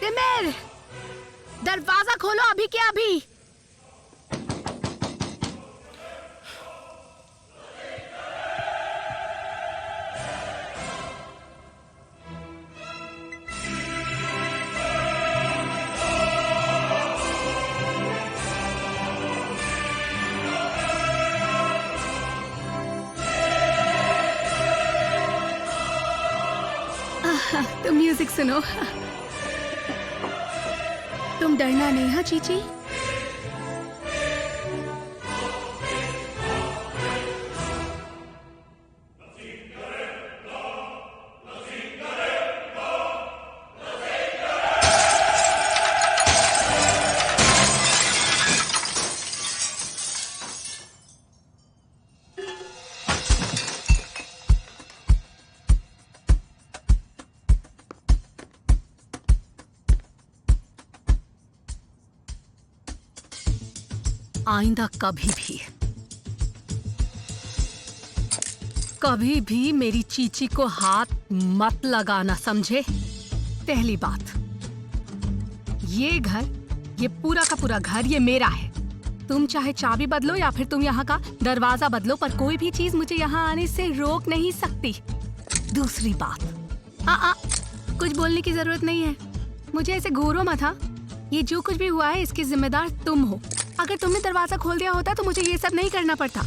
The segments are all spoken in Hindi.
तिमिर, दरवाजा खोलो अभी के अभी। तुम म्यूजिक सुनो। तुम डरना नहीं, हाँ चीची। आइंदा कभी भी मेरी चीची को हाथ मत लगाना, समझे? पहली बात, ये घर, ये पूरा का पूरा घर ये मेरा है। तुम चाहे चाबी बदलो या फिर तुम यहाँ का दरवाजा बदलो, पर कोई भी चीज मुझे यहाँ आने से रोक नहीं सकती। दूसरी बात, कुछ बोलने की जरूरत नहीं है। मुझे ऐसे घूरो मत, हाँ? ये जो कुछ भी हुआ है इसके जिम्मेदार तुम हो। अगर तुमने दरवाजा खोल दिया होता तो मुझे ये सब नहीं करना पड़ता।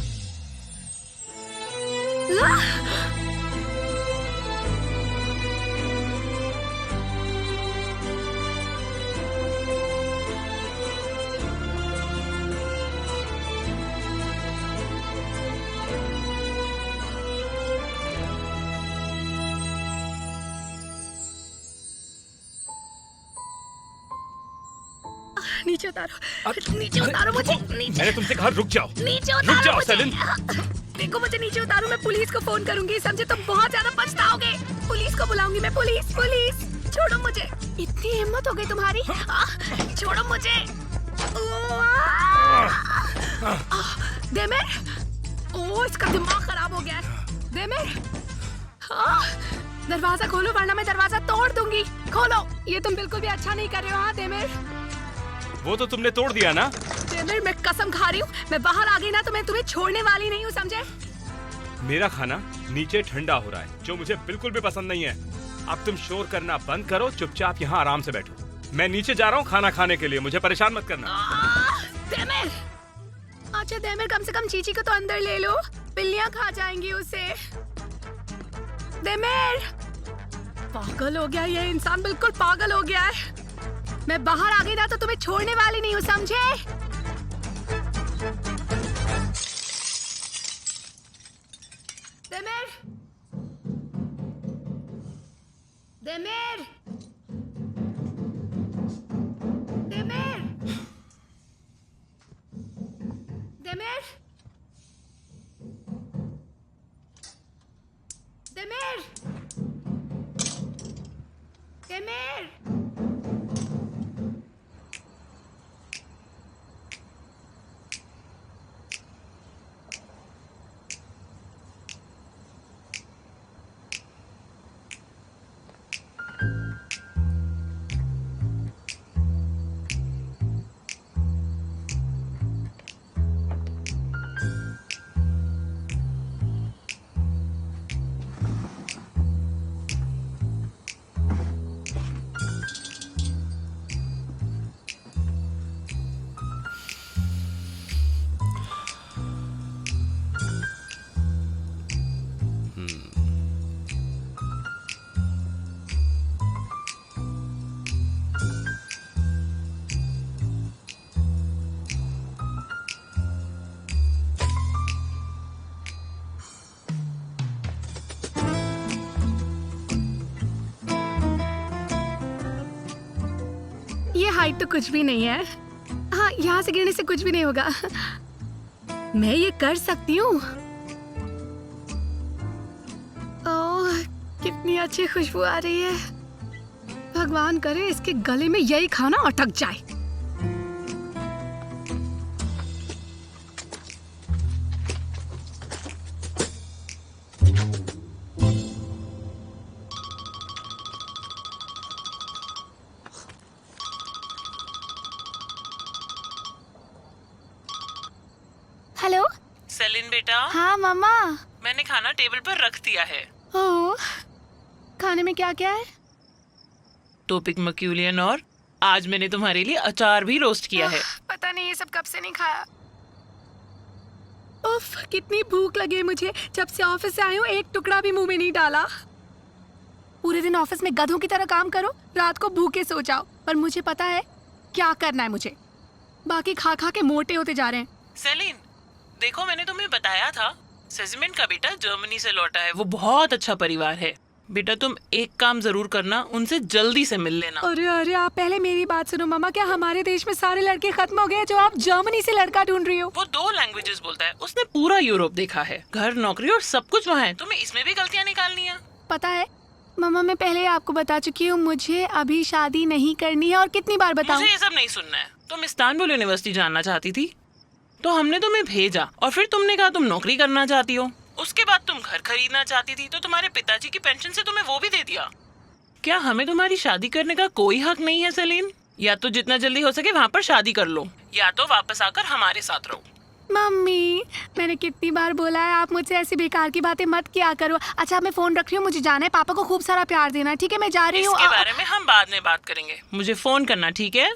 नीचे उतारो, नीचे उतारो मुझे। नीचे। मैंने तुमसे कहा रुक जाओ। नीचे उतारो, रुक जाओ मुझे। सेलिन। देखो मुझे नीचे उतारो, मैं पुलिस को फोन करूंगी, समझे? तुम बहुत ज्यादा पछताओगे। पुलिस को बुलाऊंगी मैं। पुलिस छोड़ो मुझे। इतनी हिम्मत हो गई तुम्हारी? छोड़ो मुझे। देमिर, इसका दिमाग खराब हो गया है। देमिर, दरवाजा खोलो वरना मैं दरवाजा तोड़ दूंगी। खोलो। ये तुम बिल्कुल भी अच्छा नहीं कर रहे हो, हाँ देमिर? वो तो तुमने तोड़ दिया ना। देमिर, मैं कसम खा रही हूँ, मैं बाहर आ गई ना तो मैं तुम्हें छोड़ने वाली नहीं हूँ, समझे? मेरा खाना नीचे ठंडा हो रहा है, जो मुझे बिल्कुल भी पसंद नहीं है। अब तुम शोर करना बंद करो, चुपचाप यहाँ आराम से बैठो। मैं नीचे जा रहा हूँ खाना खाने के लिए, मुझे परेशान मत करना। देमिर, अच्छा देमिर, कम से कम चीची को तो अंदर ले लो, बिल्लियाँ खा जाएंगी उसे। देमिर, पागल हो गया ये इंसान, बिल्कुल पागल हो गया है। मैं बाहर आ गई ना तो तुम्हें छोड़ने वाली नहीं हूँ, समझे? देमिर, देमिर, देमिर, देमिर, देमिर, देमिर। ये हाइट तो कुछ भी नहीं है। हाँ, यहाँ से गिरने से कुछ भी नहीं होगा। मैं ये कर सकती हूँ। ओह, कितनी अच्छी खुशबू आ रही है। भगवान करे इसके गले में यही खाना अटक जाए। हेलो। सेलिन बेटा, हाँ मम्मा। मैंने खाना टेबल पर रख दिया है। ओह, खाने में क्या क्या है? टोपिक मक्यूलियन और आज मैंने तुम्हारे लिए अचार भी रोस्ट किया है। पता नहीं ये सब कब से नहीं खाया। उफ, कितनी भूख लगी है मुझे। जब से ऑफिस से आई हूँ एक टुकड़ा भी मुंह में नहीं डाला। पूरे दिन ऑफिस में गधों की तरह काम करो, रात को भूखे सो जाओ। पर मुझे पता है क्या करना है मुझे। बाकी खा खा के मोटे होते जा रहे हैं। सेलिन, देखो मैंने तुम्हें बताया था सेजमेंट का बेटा जर्मनी से लौटा है। वो बहुत अच्छा परिवार है। बेटा तुम एक काम जरूर करना, उनसे जल्दी से मिल लेना। अरे अरे, आप पहले मेरी बात सुनो मामा। क्या हमारे देश में सारे लड़के खत्म हो गए जो आप जर्मनी से लड़का ढूंढ रही हो? वो 2 लैंग्वेजेस बोलता है। उसने पूरा यूरोप देखा है। घर, नौकरी और सब कुछ वहाँ है। तुम्हें इसमें भी गलतियाँ निकालनी है। पता है मामा, मैं पहले आपको बता चुकी हूँ मुझे अभी शादी नहीं करनी है। और कितनी बार बताऊं? मुझे ये सब नहीं सुनना है। तुम इस्तानबुल यूनिवर्सिटी जानना चाहती थी तो हमने तुम्हें भेजा, और फिर तुमने कहा तुम नौकरी करना चाहती हो। उसके बाद तुम घर खरीदना चाहती थी तो तुम्हारे पिताजी की पेंशन से तुम्हें वो भी दे दिया। क्या हमें तुम्हारी शादी करने का कोई हक नहीं है सेलिन? या तो जितना जल्दी हो सके वहाँ पर शादी कर लो, या तो वापस आकर हमारे साथ रहो। मम्मी, मैंने कितनी बार बोला है आप मुझसे ऐसी बेकार की बातें मत किया करो। अच्छा मैं फोन रख रही हूँ, मुझे जाना है। पापा को खूब सारा प्यार देना, ठीक है? मैं जा रही हूँ। इसके बारे में हम बाद में बात करेंगे। मुझे फोन करना, ठीक है?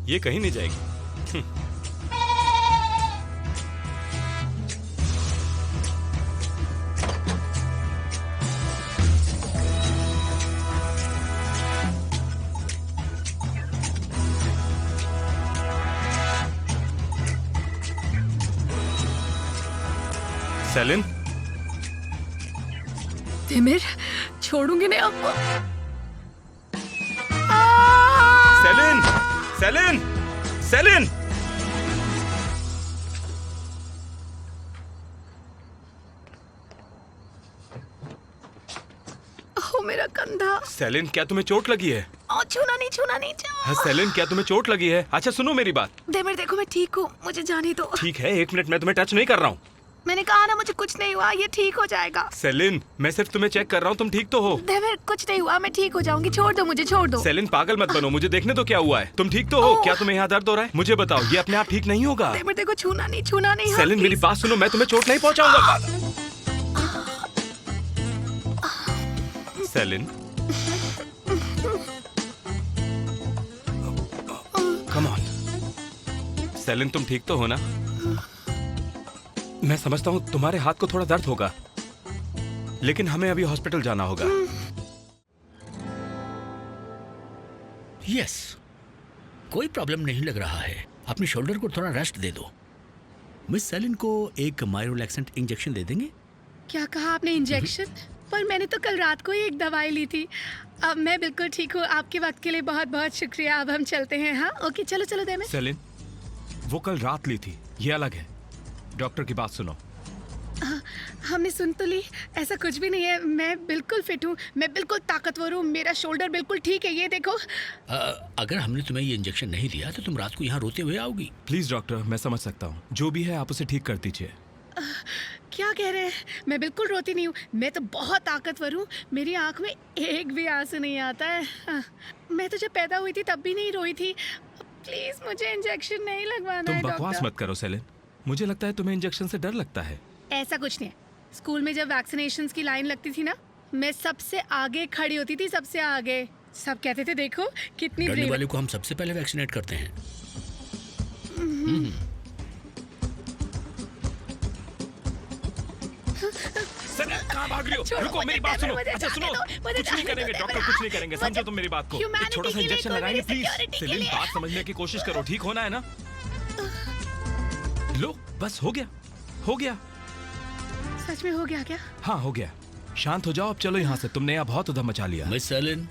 ये कहीं नहीं जाएगी। सेलिन, तिमिर, छोड़ूंगी नहीं आपको। Salient, salient, salient. ओह मेरा कंधा। सेलिन, क्या तुम्हें चोट लगी है? छूना नहीं, छूना नहीं। हाँ, सेलिन, क्या तुम्हें चोट लगी है? अच्छा सुनो मेरी बात। तिमिर देखो मैं ठीक हूँ, मुझे जाने दो। ठीक है, 1 मिनट, मैं तुम्हें टच नहीं कर रहा हूँ। मैंने कहा ना मुझे कुछ नहीं हुआ, ये ठीक हो जाएगा। सेलिन, मैं सिर्फ तुम्हें चेक कर रहा हूँ, तुम ठीक तो हो? देवर कुछ नहीं हुआ, मैं ठीक हो जाऊंगी। छोड़ दो मुझे, छोड़ दो। सेलिन पागल मत बनो, मुझे देखने दो क्या हुआ है। तुम ठीक तो हो? क्या तुम्हें यहाँ दर्द हो रहा है? मुझे बताओ, ये अपने आप ठीक नहीं होगा। देवर देखो, छूना नहीं, छूना नहीं। सेलिन मेरी बात सुनो, मैं तुम्हें चोट नहीं पहुँचाऊंगा। Celine, come on. सेलिन तुम ठीक तो हो ना? मैं समझता हूँ तुम्हारे हाथ को थोड़ा दर्द होगा, लेकिन हमें अभी हॉस्पिटल जाना होगा। यस, कोई प्रॉब्लम नहीं लग रहा है। अपने शोल्डर को थोड़ा रेस्ट दे दो। मिस सेलिन को एक माइरोलैक्सेंट इंजेक्शन दे देंगे? क्या कहा आपने? इंजेक्शन? पर मैंने तो कल रात को ही एक दवाई ली थी। अब मैं बिल्कुल ठीक हूँ। आपके वक्त के लिए बहुत बहुत शुक्रिया। अब हम चलते हैं। हाँ ओके, चलो चलो देवर। सेलिन, वो कल रात ली थी, ये अलग है। डॉक्टर की बात सुनो। हमने सुन तो ली, ऐसा कुछ भी नहीं है। मैं बिल्कुल फिट हूँ, मैं बिल्कुल ताकतवर हूँ, मेरा शोल्डर बिल्कुल ठीक है। ये देखो। अगर हमने तुम्हें ये इंजेक्शन नहीं दिया तो तुम रात को यहाँ रोते हुए आओगी। प्लीज डॉक्टर, मैं समझ सकता हूँ, जो भी है आप उसे ठीक कर दीजिए। क्या कह रहे हैं? मैं बिल्कुल रोती नहीं हूँ, मैं तो बहुत ताकतवर हूँ। मेरी आंख में एक भी आंसू नहीं आता है। मैं तो जब पैदा हुई थी तब भी नहीं रोई थी। प्लीज मुझे इंजेक्शन नहीं लगवाना तुम है बकवास डॉक्टर। मत करो सेलिन, मुझे लगता है तुम्हें इंजेक्शन से डर लगता है। ऐसा कुछ नहीं है। स्कूल में जब वैक्सीनेशंस की लाइन लगती थी ना, मैं सबसे आगे खड़ी होती थी, सबसे आगे। सब कहते थे देखो कितनी डरने brave वाले को हम सबसे पहले वैक्सीनेट करते हैं। सेलिन, कहाँ भाग रही हो? रुको, मेरी बात सुनो। अच्छा सुनो, कुछ नहीं करेंगे डॉक्टर, कुछ नहीं करेंगे, समझो तुम मेरी बात को। एक छोटा सा इंजेक्शन लगाएंगे प्लीज। सेलिन, बात समझने की कोशिश करो, ठीक होना है ना? लो, बस हो गया, हो गया। सच में हो गया क्या? हाँ हो गया। शांत हो जाओ, अब चलो यहाँ से, तुमने यहाँ बहुत उधम मचा लिया। Miss Celine,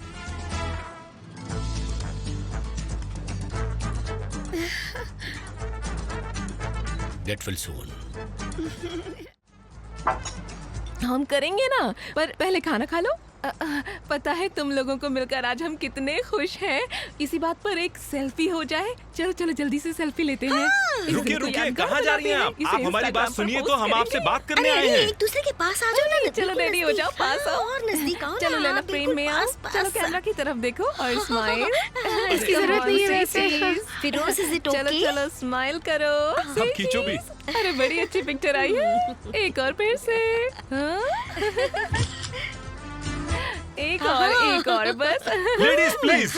get well soon. हम करेंगे ना, पर पहले खाना खा लो। पता है तुम लोगों को मिलकर आज हम कितने खुश हैं। इसी बात पर एक सेल्फी हो जाए। चलो चलो जल्दी से सेल्फी लेते हैं। इस रुकिए दिन को रुकिए, यादगार कहाँ जा रही हैं आप? बनाते हैं। आप इसे हमारी बात Instagram पर सुनिए तो post हम आपसे करेंगे। बात करने आए हैं। एक दूसरे के पास आ जाओ ना। चलो बिल्कुल रेडी हो जाओ, पास आओ। और नजदीक आओ ना। चलो लेना, बिल्कुल फ्रेम में आओ। पास, चलो पास। कैमरा की तरफ देखो और स्माइल। इसकी जरूरत नहीं है वैसे। फिरोज, इज इट चलो ओके? चलो स्माइल करो। अब खींचो भी। अरे बड़ी अच्छी पिक्चर आई है। एक और फिर से। हाँ? एक और बस। लेडीज प्लीज,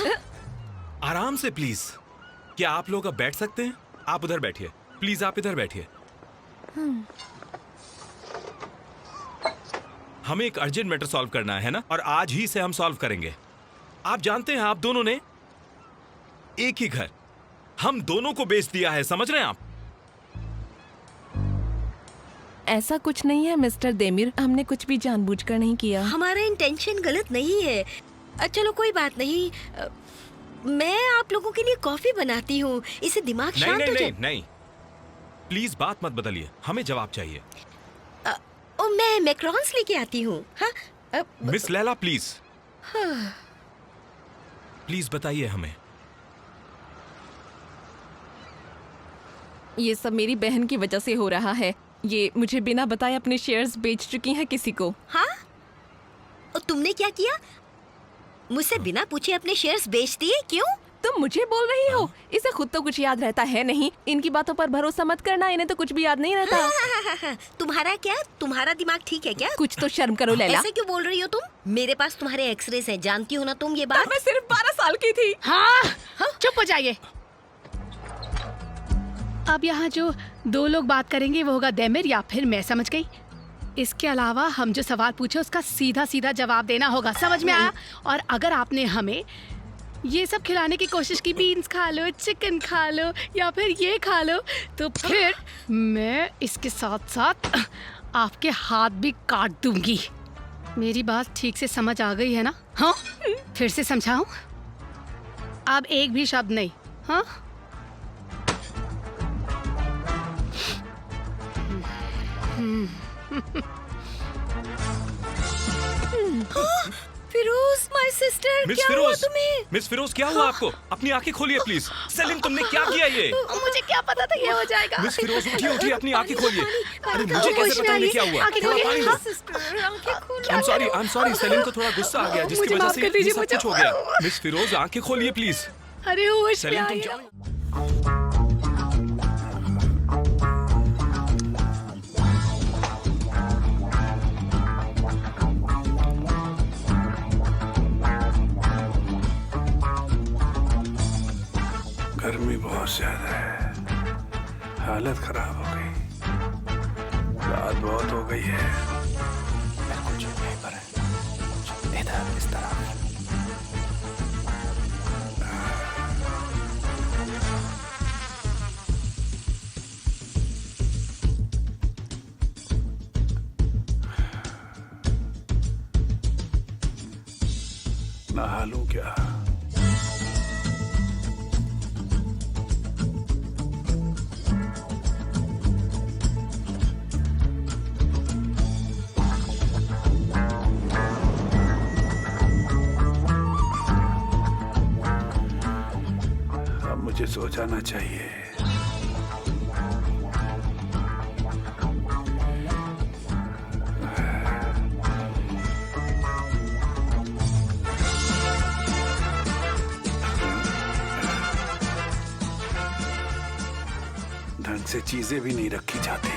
आराम से प्लीज। क्या आप लोग अब बैठ सकते हैं? आप उधर बैठिए प्लीज, आप इधर बैठिए। हमें एक अर्जेंट मैटर सॉल्व करना है ना, और आज ही से हम सॉल्व करेंगे। आप जानते हैं आप दोनों ने एक ही घर हम दोनों को बेच दिया है, समझ रहे हैं आप? ऐसा कुछ नहीं है मिस्टर देमिर, हमने कुछ भी जानबूझकर नहीं किया। हमारा इंटेंशन गलत नहीं है। चलो कोई बात नहीं। मैं आप लोगों के लिए कॉफी बनाती हूँ, इससे दिमाग नहीं शांत नहीं हो नहीं जाए। नहीं, प्लीज बात मत बदलिए, हमें जवाब चाहिए। ओ, मैं मैक्रॉन्स लेके आती हूँ। हाँ, मिस लैला प्लीज, प्लीज बताइए हमें। ये सब मेरी बहन की वजह से हो रहा है। ये मुझे बिना बताए अपने शेयर्स बेच चुकी है किसी को। हाँ? और तुमने क्या किया? मुझसे बिना पूछे अपने शेयर्स बेच दिए? क्यों? तुम मुझे बोल रही हो? इसे खुद तो कुछ याद रहता है नहीं। इनकी बातों पर भरोसा मत करना, इन्हें तो कुछ भी याद नहीं रहता। तुम्हारा क्या? तुम्हारा दिमाग ठीक है क्या? कुछ तो शर्म करो लैला। ऐसे क्यों बोल रही हो तुम? मेरे पास तुम्हारे एक्सरेज हैं, जानती हो ना तुम ये तब बात? मैं सिर्फ 12 साल की थी। हाँ, चुप हो जाइए। अब यहाँ जो दो लोग बात करेंगे वो होगा देमिर या फिर मैं, समझ गई? इसके अलावा हम जो सवाल पूछे उसका सीधा सीधा जवाब देना होगा, समझ में आया? और अगर आपने हमें ये सब खिलाने की कोशिश की, बीन्स खा लो, चिकन खा लो या फिर ये खा लो, तो फिर मैं इसके साथ साथ आपके हाथ भी काट दूंगी। मेरी बात ठीक से समझ आ गई है ना? हाँ, फिर से समझाऊं? अब एक भी शब्द नहीं। हाँ, फिरोज, माय सिस्टर, मिस क्या हुआ फिरोज, तुम्हें? मिस फिरोज क्या हुआ आपको? अपनी आंखें खोलिए प्लीज। सेलिन तुमने क्या किया ये? मुझे क्या पता था ये हो जाएगा। मिस फिरोज उठिए उठिए, अपनी आंखें खोलिए। अरे पानी, मुझे कैसे पता नहीं क्या हुआ? आंखें थोड़ा खोलिए। पानी हाँ, दो। सिस्टर, आंखें खोलो। आई एम सॉरी सेलिन को थोड़ा गुस्सा आ गया जिसकी मुझे वजह माफ से कर ये दीजिए, सब मुझे- कुछ हो गया। मिस फिरोज आंखें खोलिए प्लीज। अरे होश में सेलिन तुम आइए। जाओ। गर्मी बहुत ज्यादा है, हालत खराब हो गई, रात बहुत हो गई है। बिल्कुल चुप यहीं पर है, चुप इधर इस तरफ। नहा लूं क्या? अब मुझे सो जाना चाहिए। ढंग से चीजें भी नहीं रखी जाती।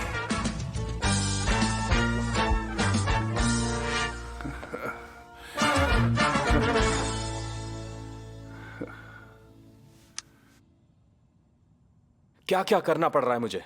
क्या क्या करना पड़ रहा है मुझे?